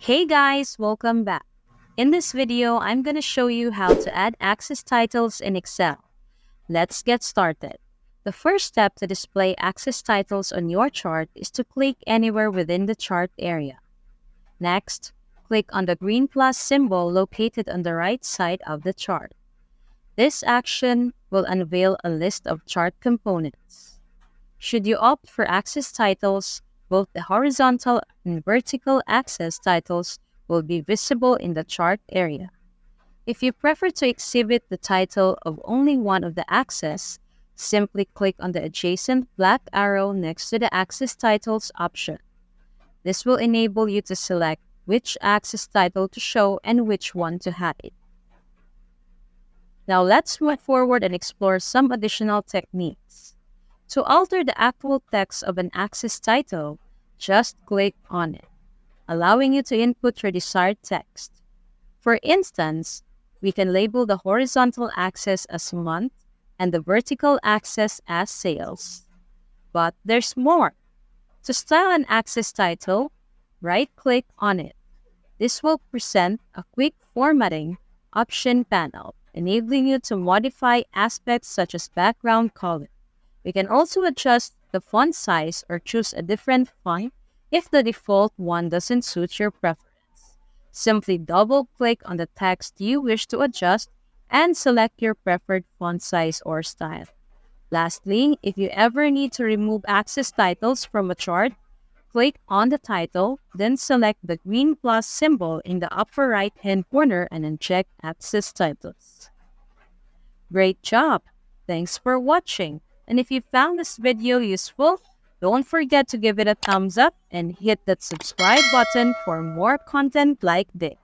Hey guys, welcome back. In this video, I'm going to show you how to add access titles in Excel. Let's get started. The first step to display access titles on your chart is to click anywhere within the chart area. Next, click on the green plus symbol located on the right side of the chart. This action will unveil a list of chart components. Should you opt for access titles, both the horizontal and vertical access titles will be visible in the chart area. If you prefer to exhibit the title of only one of the axes, simply click on the adjacent black arrow next to the Access Titles option. This will enable you to select which access title to show and which one to hide. Now let's move forward and explore some additional techniques. To alter the actual text of an access title, just click on it, allowing you to input your desired text. For instance, we can label the horizontal axis as month and the vertical axis as sales. But there's more. To style an access title, right-click on it. This will present a quick formatting option panel, enabling you to modify aspects such as background color. We can also adjust the font size or choose a different font if the default one doesn't suit your preference. Simply double-click on the text you wish to adjust and select your preferred font size or style. Lastly, if you ever need to remove access titles from a chart, click on the title, then select the green plus symbol in the upper right-hand corner and uncheck Access Titles. Great job! Thanks for watching. And if you found this video useful, don't forget to give it a thumbs up and hit that subscribe button for more content like this.